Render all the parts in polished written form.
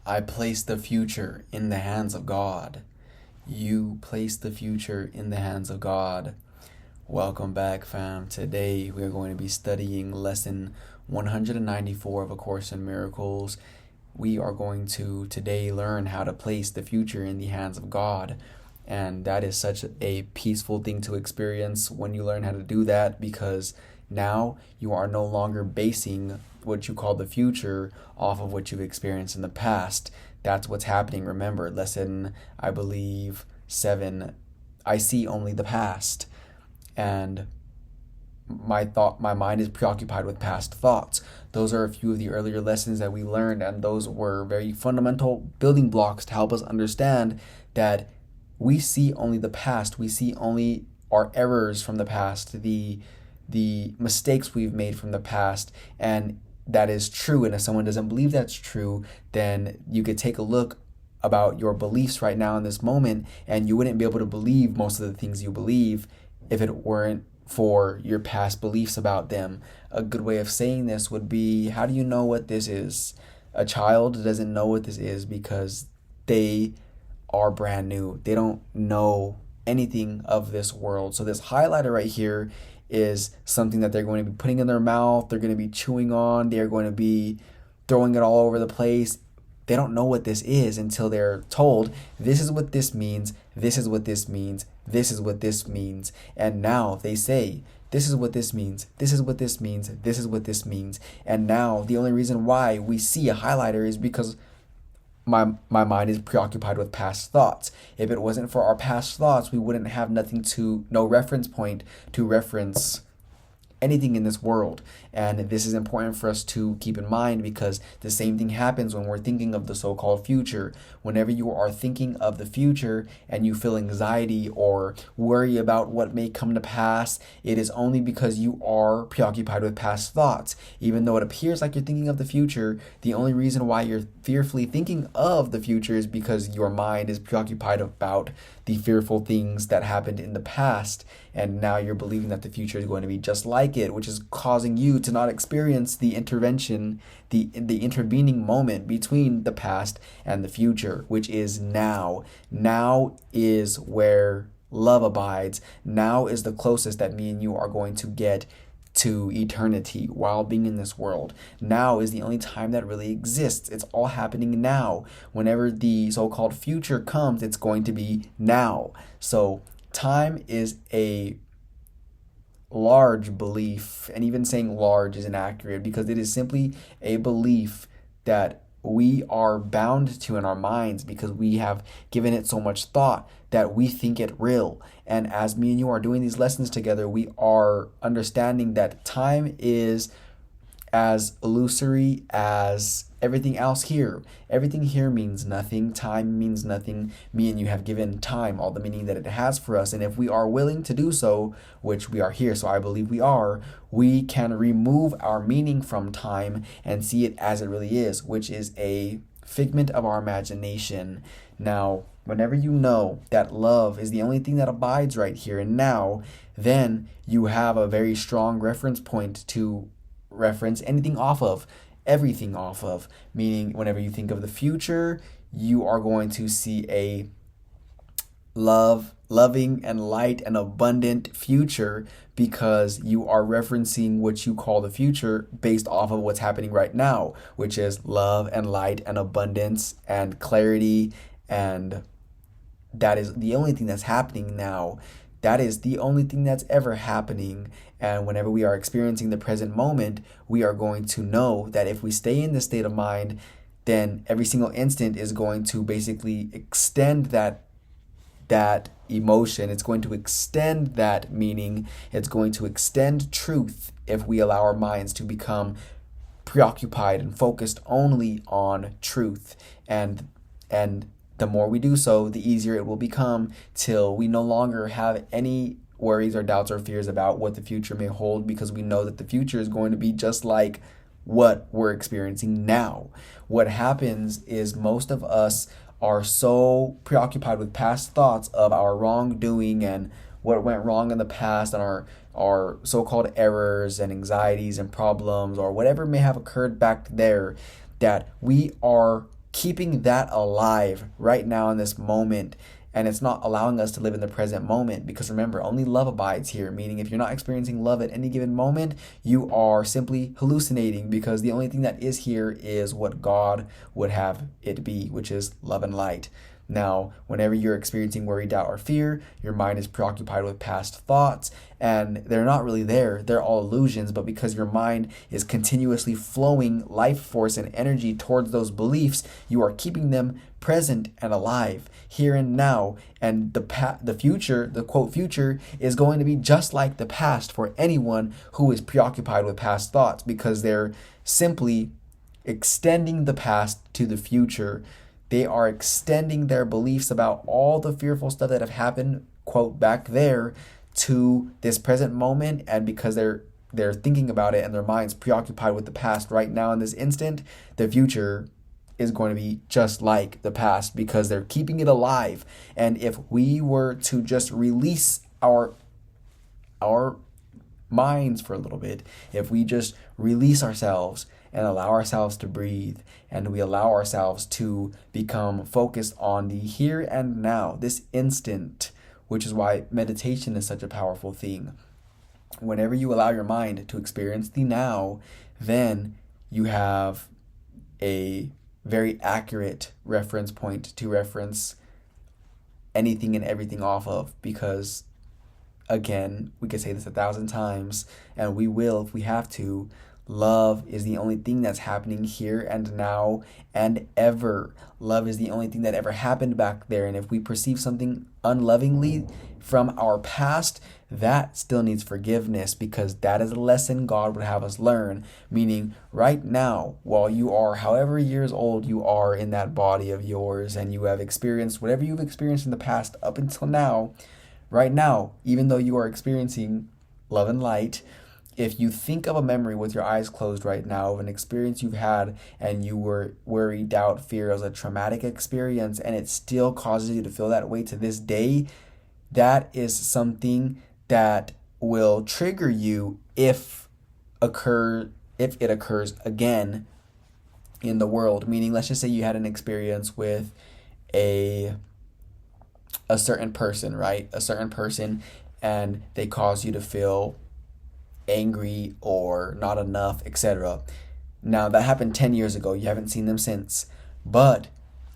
I place the future in the hands of God. You place the future in the hands of God. Welcome back, fam. Today we are going to be studying lesson 194 of A Course in Miracles. We are going to today learn how to place the future in the hands of God. And that is such a peaceful thing to experience when you learn how to do that, because now you are no longer basing what you call the future off of what you've experienced in the past. That's what's happening. Remember, lesson, I believe, 7, I see only the past. And my mind is preoccupied with past thoughts. Those are a few of the earlier lessons that we learned, and those were very fundamental building blocks to help us understand that we see only the past. We see only our errors from the past, the mistakes we've made from the past, and that is true. And if someone doesn't believe that's true, then you could take a look about your beliefs right now in this moment, and you wouldn't be able to believe most of the things you believe if it weren't for your past beliefs about them. A good way of saying this would be, how do you know what this is? A child doesn't know what this is because they are brand new. They don't know anything of this world. So this highlighter right here is something that they're going to be putting in their mouth. They're going to be chewing on. They're going to be throwing it all over the place. They don't know what this is until they're told, this is what this means, this is what this means, this is what this means. And now they say, this is what this means, this is what this means, this is what this means. And now the only reason why we see a highlighter is because my mind is preoccupied with past thoughts. If it wasn't for our past thoughts, we wouldn't have no reference point to reference anything in this world. And this is important for us to keep in mind, because the same thing happens when we're thinking of the so-called future. Whenever you are thinking of the future and you feel anxiety or worry about what may come to pass, it is only because you are preoccupied with past thoughts. Even though it appears like you're thinking of the future, the only reason why you're fearfully thinking of the future is because your mind is preoccupied about the fearful things that happened in the past, and now you're believing that the future is going to be just like it, which is causing you to not experience the intervention, the intervening moment between the past and the future, which is now. Now is where love abides. Now is the closest that me and you are going to get to eternity while being in this world. Now is the only time that really exists. It's all happening now. Whenever the so-called future comes, it's going to be now. So time is a large belief, and even saying large is inaccurate, because it is simply a belief that we are bound to in our minds because we have given it so much thought that we think it real. And as me and you are doing these lessons together, we are understanding that time is as illusory as everything else here. Everything here means nothing. Time means nothing. Me and you have given time all the meaning that it has for us. And if we are willing to do so, which we are here, so I believe we are, we can remove our meaning from time and see it as it really is, which is a figment of our imagination. Now, whenever you know that love is the only thing that abides right here and now, then you have a very strong reference point to reference anything off of, everything off of. Meaning, whenever you think of the future, you are going to see a loving and light and abundant future, because you are referencing what you call the future based off of what's happening right now, which is love and light and abundance and clarity. And that is the only thing that's happening now. That is the only thing that's ever happening. And whenever we are experiencing the present moment, we are going to know that if we stay in this state of mind, then every single instant is going to basically extend that emotion. It's going to extend that meaning. It's going to extend truth if we allow our minds to become preoccupied and focused only on truth. And the more we do so, the easier it will become, till we no longer have any worries or doubts or fears about what the future may hold, because we know that the future is going to be just like what we're experiencing now. What happens is most of us are so preoccupied with past thoughts of our wrongdoing and what went wrong in the past, and our so-called errors and anxieties and problems or whatever may have occurred back there, that we are keeping that alive right now in this moment. And it's not allowing us to live in the present moment, because remember, only love abides here. Meaning, if you're not experiencing love at any given moment, you are simply hallucinating, because the only thing that is here is what God would have it be, which is love and light. Now, whenever you're experiencing worry, doubt, or fear, your mind is preoccupied with past thoughts, and they're not really there. They're all illusions, but because your mind is continuously flowing life force and energy towards those beliefs, you are keeping them present and alive here and now. And the future, the quote future, is going to be just like the past for anyone who is preoccupied with past thoughts, because they're simply extending the past to the future. They are extending their beliefs about all the fearful stuff that have happened, quote, back there, to this present moment. And because they're thinking about it and their mind's preoccupied with the past right now in this instant, the future is going to be just like the past, because they're keeping it alive. And if we were to just release our minds for a little bit, if we just release ourselves and allow ourselves to breathe, and we allow ourselves to become focused on the here and now, this instant, which is why meditation is such a powerful thing. Whenever you allow your mind to experience the now, then you have a very accurate reference point to reference anything and everything off of, because again, we could say this 1,000 times, and we will if we have to. Love is the only thing that's happening here and now and ever. Love is the only thing that ever happened back there. And if we perceive something unlovingly from our past, that still needs forgiveness, because that is a lesson God would have us learn. Meaning, right now, while you are however years old you are in that body of yours, and you have experienced whatever you've experienced in the past up until now, right now, even though you are experiencing love and light, if you think of a memory with your eyes closed right now of an experience you've had, and you were worried, doubt, fear as a traumatic experience, and it still causes you to feel that way to this day, that is something that will trigger you if it occurs again in the world. Meaning, let's just say you had an experience with a certain person, right? A certain person, and they cause you to feel angry or not enough, etc. Now, that happened 10 years ago. You haven't seen them since. But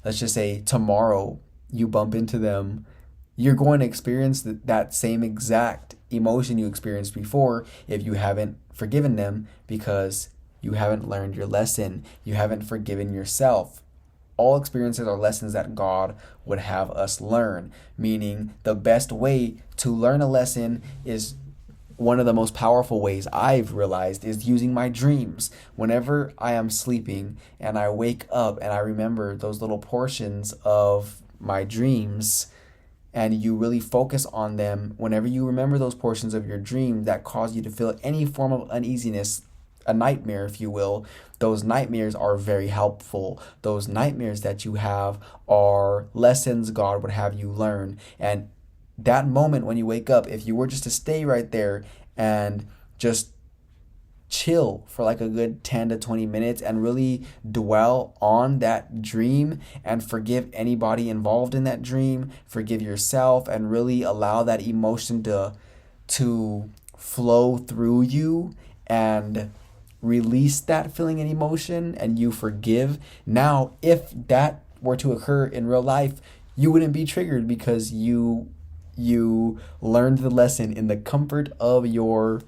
let's just say tomorrow you bump into them. You're going to experience that same exact emotion you experienced before if you haven't forgiven them, because you haven't learned your lesson. You haven't forgiven yourself. All experiences are lessons that God would have us learn. Meaning, the best way to learn a lesson is, one of the most powerful ways I've realized, is using my dreams. Whenever I am sleeping and I wake up and I remember those little portions of my dreams, and you really focus on them, whenever you remember those portions of your dream that cause you to feel any form of uneasiness, a nightmare, if you will, those nightmares are very helpful. Those nightmares that you have are lessons God would have you learn. And that moment when you wake up, if you were just to stay right there and just chill for like a good 10 to 20 minutes and really dwell on that dream and forgive anybody involved in that dream, forgive yourself, and really allow that emotion to flow through you and release that feeling and emotion, and you forgive. Now, if that were to occur in real life, you wouldn't be triggered, because you learned the lesson in the comfort of your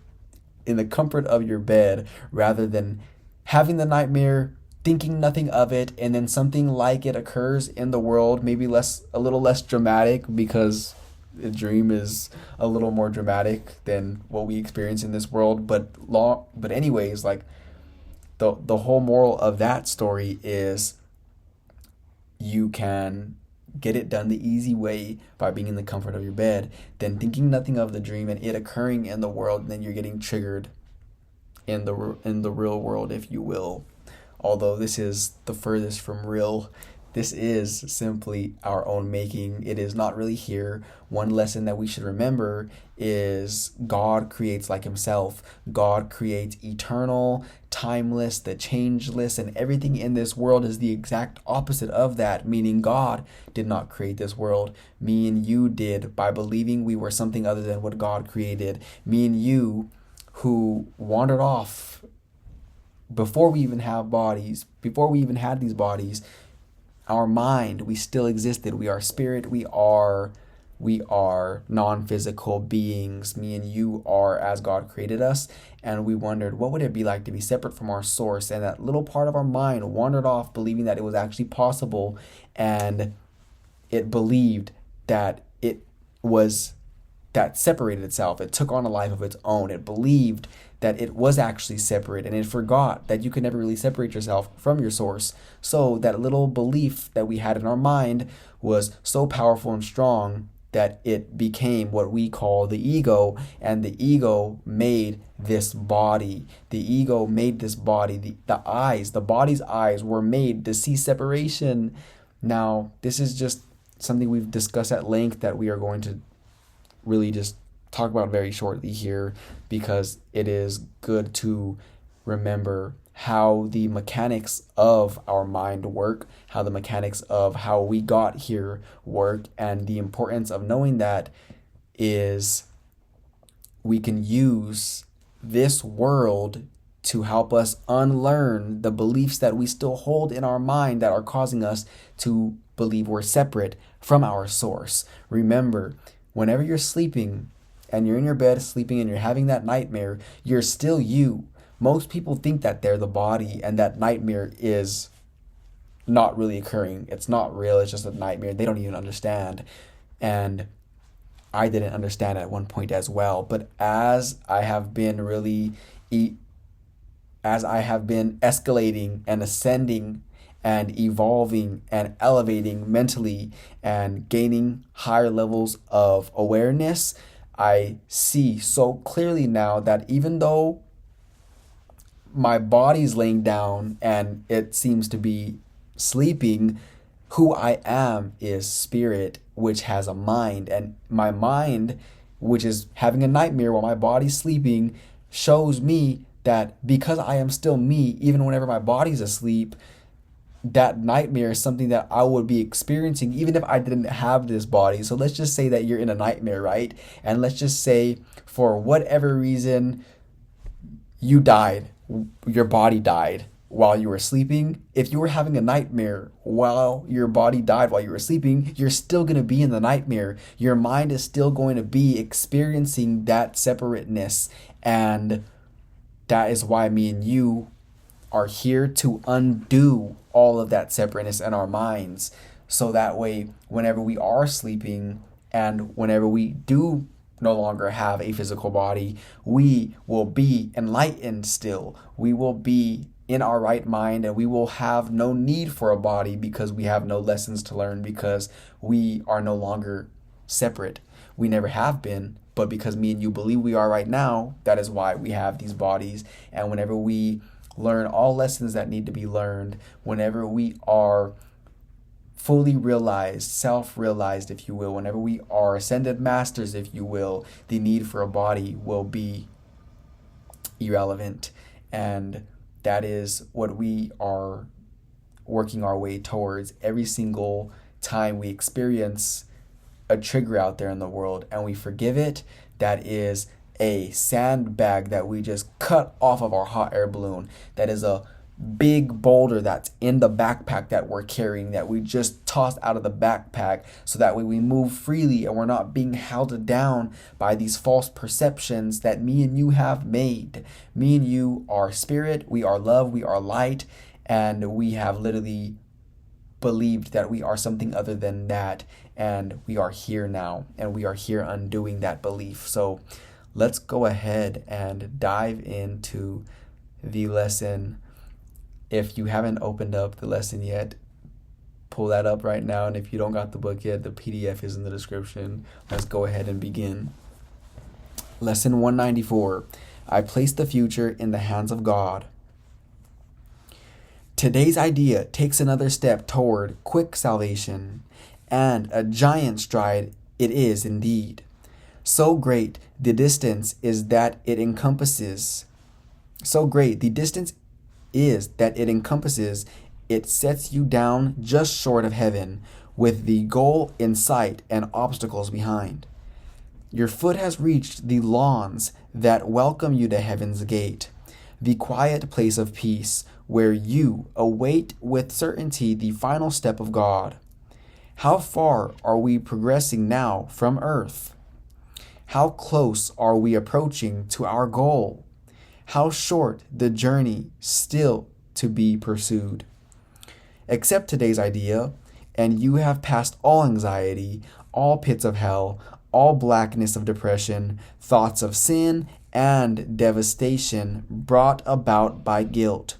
bed, rather than having the nightmare, thinking nothing of it, and then something like it occurs in the world, maybe a little less dramatic, because the dream is a little more dramatic than what we experience in this world. But anyways, like the whole moral of that story is, you can get it done the easy way by being in the comfort of your bed, then thinking nothing of the dream and it occurring in the world, and then you're getting triggered in the real world, if you will. Although this is the furthest from real This is simply our own making. It is not really here. One lesson that we should remember is God creates like himself. God creates eternal, timeless, the changeless, and everything in this world is the exact opposite of that, meaning God did not create this world. Me and you did by believing we were something other than what God created. Me and you who wandered off before we even have bodies, before we even had these bodies, our mind, we still existed. We are spirit. We are non-physical beings. Me and you are as God created us. And we wondered, what would it be like to be separate from our source? And that little part of our mind wandered off, believing that it was actually possible. And it believed that that separated itself. It took on a life of its own. It believed that it was actually separate, and it forgot that you could never really separate yourself from your source. So that little belief that we had in our mind was so powerful and strong that it became what we call the ego, and the ego made this body. The ego made this body. The body's eyes were made to see separation. Now, this is just something we've discussed at length that we are going to really just talk about very shortly here, because it is good to remember how the mechanics of our mind work, how the mechanics of how we got here work, and the importance of knowing that is we can use this world to help us unlearn the beliefs that we still hold in our mind that are causing us to believe we're separate from our source. Remember, whenever you're sleeping and you're in your bed sleeping and you're having that nightmare, you're still you. Most people think that they're the body and that nightmare is not really occurring. It's not real. It's just a nightmare. They don't even understand. And I didn't understand at one point as well. But as I have been escalating and ascending and evolving and elevating mentally and gaining higher levels of awareness, I see so clearly now that even though my body's laying down and it seems to be sleeping, who I am is spirit, which has a mind. And my mind, which is having a nightmare while my body's sleeping, shows me that because I am still me, even whenever my body's asleep, that nightmare is something that I would be experiencing even if I didn't have this body. So let's just say that you're in a nightmare, right? And let's just say for whatever reason you died, your body died while you were sleeping. If you were having a nightmare while your body died while you were sleeping, you're still going to be in the nightmare. Your mind is still going to be experiencing that separateness. And that is why me and you are here to undo all of that separateness in our minds. So that way, whenever we are sleeping and whenever we do no longer have a physical body, we will be enlightened still. We will be in our right mind and we will have no need for a body because we have no lessons to learn, because we are no longer separate. We never have been, but because me and you believe we are right now, that is why we have these bodies. And whenever we learn all lessons that need to be learned, whenever we are fully realized, self-realized, if you will, whenever we are ascended masters, if you will, the need for a body will be irrelevant. And that is what we are working our way towards every single time we experience a trigger out there in the world and we forgive it. That is a sandbag that we just cut off of our hot air balloon. That is a big boulder that's in the backpack that we're carrying that we just tossed out of the backpack, so that way we move freely and we're not being held down by these false perceptions that me and you have made. Me and you are spirit, we are love, we are light, and we have literally believed that we are something other than that, and we are here now, and we are here undoing that belief. So let's go ahead and dive into the lesson. If you haven't opened up the lesson yet, pull that up right now. And if you don't got the book yet, the PDF is in the description. Let's go ahead and begin. Lesson 194. I place the future in the hands of God. Today's idea takes another step toward quick salvation, and a giant stride it is indeed. So great the distance is that it encompasses. It sets you down just short of heaven, with the goal in sight and obstacles behind. Your foot has reached the lawns that welcome you to heaven's gate, the quiet place of peace where you await with certainty the final step of God. How far are we progressing now from earth? How close are we approaching to our goal? How short the journey still to be pursued? Accept today's idea, and you have passed all anxiety, all pits of hell, all blackness of depression, thoughts of sin, and devastation brought about by guilt.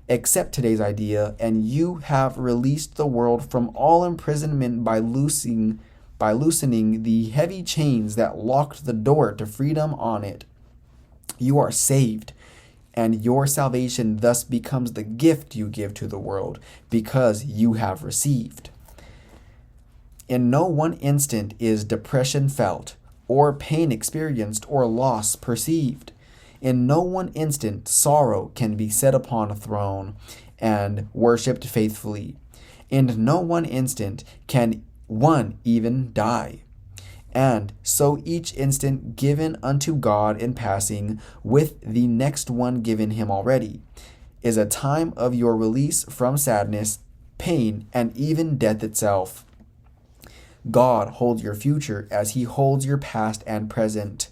Accept today's idea, and you have released the world from all imprisonment by loosening the heavy chains that locked the door to freedom on it. You are saved, and your salvation thus becomes the gift you give to the world because you have received. In no one instant is depression felt, or pain experienced, or loss perceived. In no one instant sorrow can be set upon a throne and worshipped faithfully. In no one instant can one even die. And so each instant given unto God in passing, with the next one given him already, is a time of your release from sadness, pain, and even death itself. God holds your future as he holds your past and present.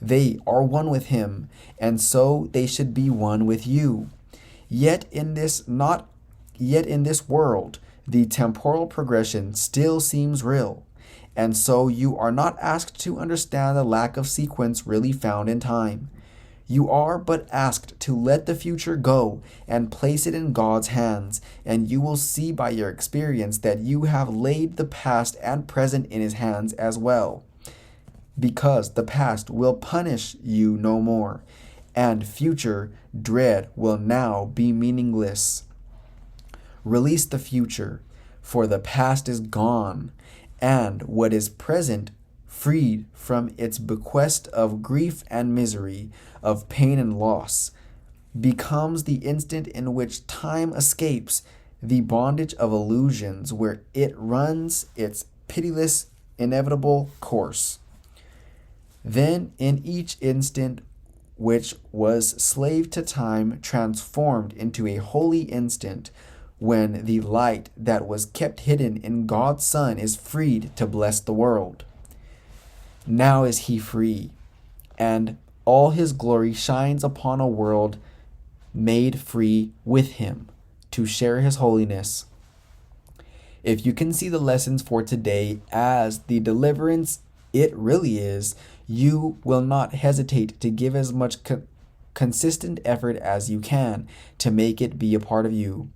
They are one with him, and so they should be one with you. Yet in this world, the temporal progression still seems real, and so you are not asked to understand the lack of sequence really found in time. You are but asked to let the future go and place it in God's hands, and you will see by your experience that you have laid the past and present in his hands as well, because the past will punish you no more, and future dread will now be meaningless. Release the future, for the past is gone, and what is present, freed from its bequest of grief and misery, of pain and loss, becomes the instant in which time escapes the bondage of illusions, where it runs its pitiless, inevitable course. Then in each instant which was slave to time transformed into a holy instant, when the light that was kept hidden in God's Son is freed to bless the world. Now is he free, and all his glory shines upon a world made free with him to share his holiness. If you can see the lessons for today as the deliverance it really is, you will not hesitate to give as much consistent effort as you can to make it be a part of you.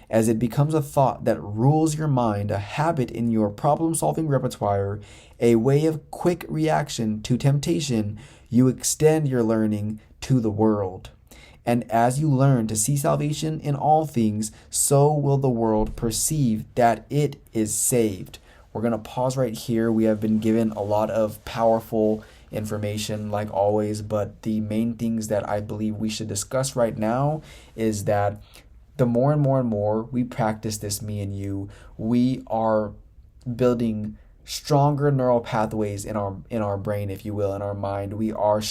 As it becomes a thought that rules your mind, a habit in your problem-solving repertoire, a way of quick reaction to temptation, you extend your learning to the world. And as you learn to see salvation in all things, so will the world perceive that it is saved. We're going to pause right here. We have been given a lot of powerful information like always, but the main things that I believe we should discuss right now is that the more and more we practice this, me and you, we are building stronger neural pathways in our brain, if you will, in our mind. We are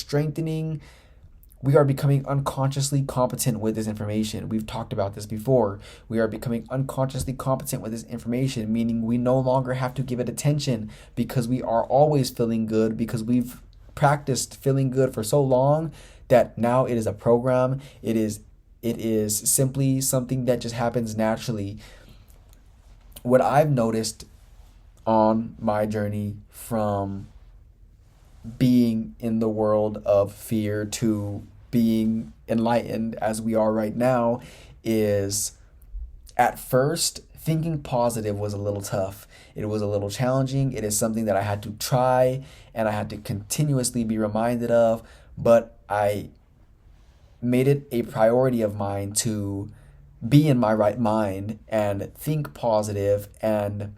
becoming unconsciously competent with this information. We've talked about this before. We are becoming unconsciously competent with this information, meaning we no longer have to give it attention because we are always feeling good, because we've practiced feeling good for so long that now it is a program. It is simply something that just happens naturally. What I've noticed on my journey from being in the world of fear to being enlightened as we are right now is, at first, thinking positive was a little tough. It was a little challenging. It is something that I had to try and I had to continuously be reminded of, but I made it a priority of mine to be in my right mind and think positive. And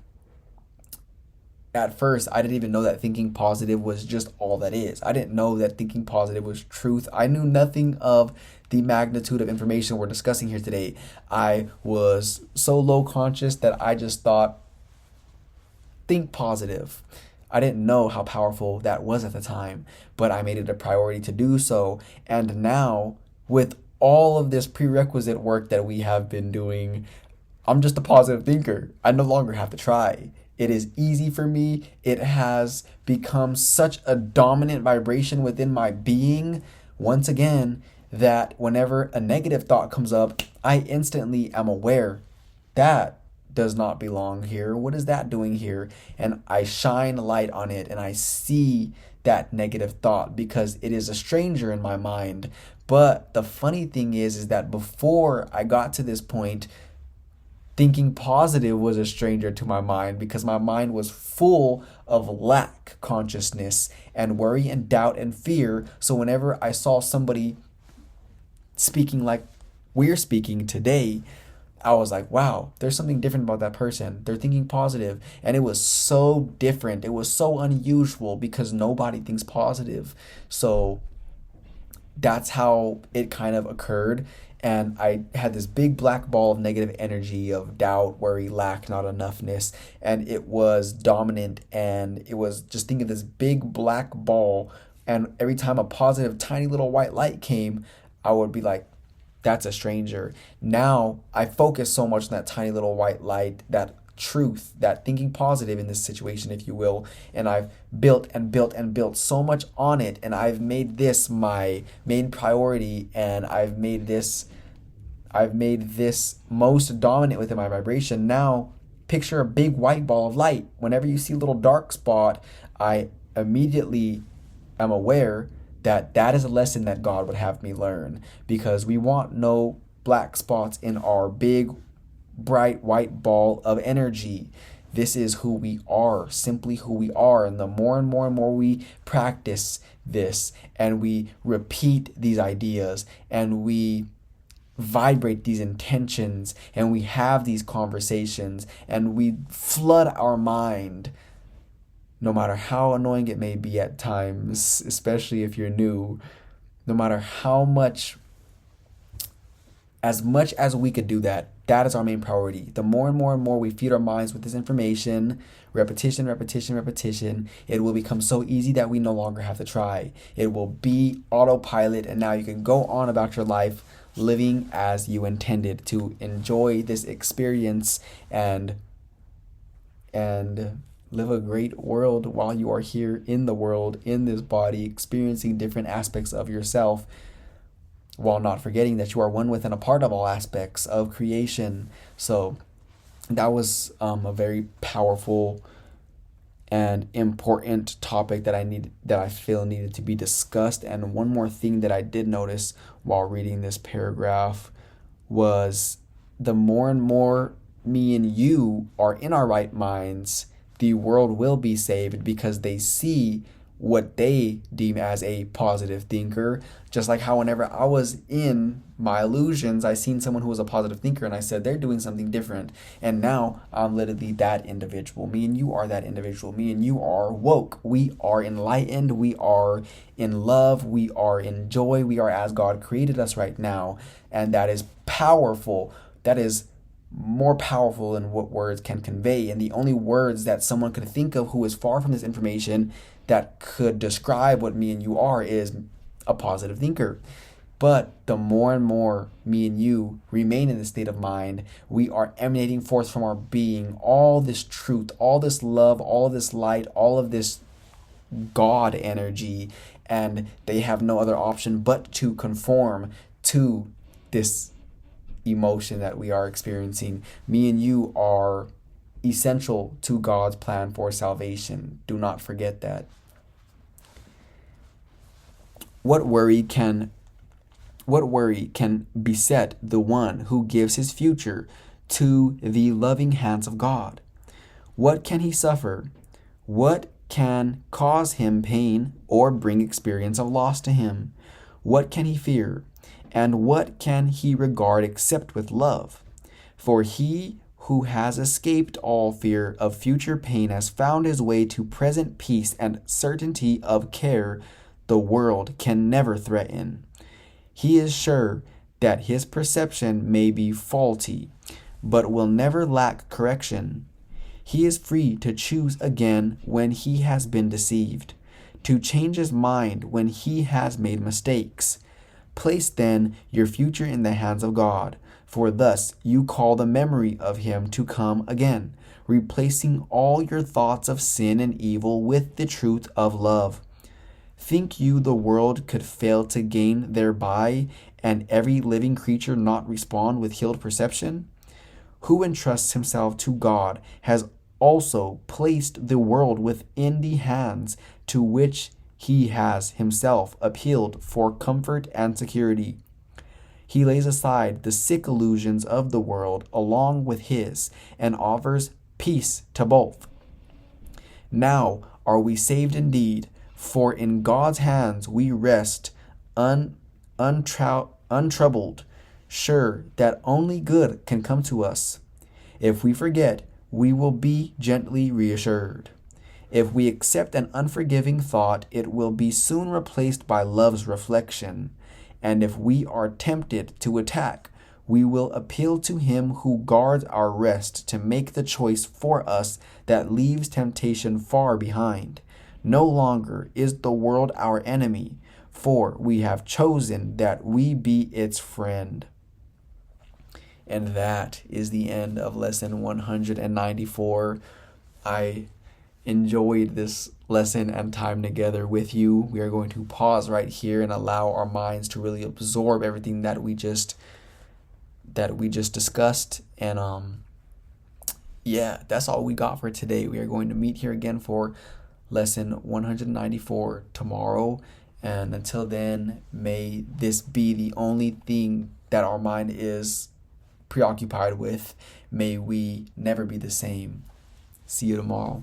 at first, I didn't even know that thinking positive was just all that is. I didn't know that thinking positive was truth. I knew nothing of the magnitude of information we're discussing here today. I was so low conscious that I just thought, think positive. I didn't know how powerful that was at the time, but I made it a priority to do so. And now, with all of this prerequisite work that we have been doing, I'm just a positive thinker. I no longer have to try. It is easy for me. It has become such a dominant vibration within my being, once again, that whenever a negative thought comes up, I instantly am aware that does not belong here. What is that doing here? And I shine light on it and I see that negative thought because it is a stranger in my mind. But the funny thing is that before I got to this point, thinking positive was a stranger to my mind because my mind was full of lack consciousness and worry and doubt and fear. So whenever I saw somebody speaking like we're speaking today, I was like, wow, there's something different about that person. They're thinking positive. And it was so different. It was so unusual because nobody thinks positive. So that's how it kind of occurred. And I had this big black ball of negative energy of doubt, worry, lack, not enoughness. And it was dominant. And it was just thinking this big black ball. And every time a positive, tiny little white light came, I would be like, that's a stranger. Now I focus so much on that tiny little white light, that truth, that thinking positive in this situation, if you will. And I've built and built and built so much on it. And I've made this my main priority. And I've made this most dominant within my vibration. Now picture a big white ball of light. Whenever you see a little dark spot, I immediately am aware that that is a lesson that God would have me learn, because we want no black spots in our big, bright white ball of energy. This is who we are, simply who we are. And the more and more and more we practice this and we repeat these ideas and we vibrate these intentions and we have these conversations and we flood our mind, no matter how annoying it may be at times, especially if you're new, no matter how much as we could do that, that is our main priority. The more and more and more we feed our minds with this information, repetition, it will become so easy that we no longer have to try. It will be autopilot, and now you can go on about your life living as you intended, to enjoy this experience and live a great world while you are here in the world, in this body, experiencing different aspects of yourself, while not forgetting that you are one with and a part of all aspects of creation. So that was a very powerful and important topic that I feel needed to be discussed. And one more thing that I did notice while reading this paragraph was, the more and more me and you are in our right minds, the world will be saved, because they see what they deem as a positive thinker. Just like how whenever I was in my illusions, I seen someone who was a positive thinker and I said, they're doing something different. And now I'm literally that individual. Me and you are that individual. Me and you are woke. We are enlightened. We are in love. We are in joy. We are as God created us right now. And that is powerful. That is more powerful than what words can convey. And the only words that someone could think of who is far from this information that could describe what me and you are is a positive thinker. But the more and more me and you remain in this state of mind, we are emanating forth from our being all this truth, all this love, all this light, all of this God energy, and they have no other option but to conform to this emotion that we are experiencing. Me and you are essential to God's plan for salvation. Do not forget that. What worry can beset the one who gives his future to the loving hands of God? What can he suffer? What can cause him pain or bring experience of loss to him? What can he fear? And what can he regard except with love? For he who has escaped all fear of future pain has found his way to present peace and certainty of care the world can never threaten. He is sure that his perception may be faulty, but will never lack correction. He is free to choose again when he has been deceived, to change his mind when he has made mistakes. Place then your future in the hands of God, for thus you call the memory of him to come again, replacing all your thoughts of sin and evil with the truth of love. Think you the world could fail to gain thereby, and every living creature not respond with healed perception? Who entrusts himself to God has also placed the world within the hands to which he has himself appealed for comfort and security. He lays aside the sick illusions of the world along with his, and offers peace to both. Now are we saved indeed, for in God's hands we rest untroubled, sure that only good can come to us. If we forget, we will be gently reassured. If we accept an unforgiving thought, it will be soon replaced by love's reflection. And if we are tempted to attack, we will appeal to him who guards our rest to make the choice for us that leaves temptation far behind. No longer is the world our enemy, for we have chosen that we be its friend. And that is the end of lesson 194. I enjoyed this lesson and time together with you. We are going to pause right here and allow our minds to really absorb everything that we just discussed. And that's all we got for today. We are going to meet here again for lesson 194 tomorrow. And until then, may this be the only thing that our mind is preoccupied with. May we never be the same. See you tomorrow.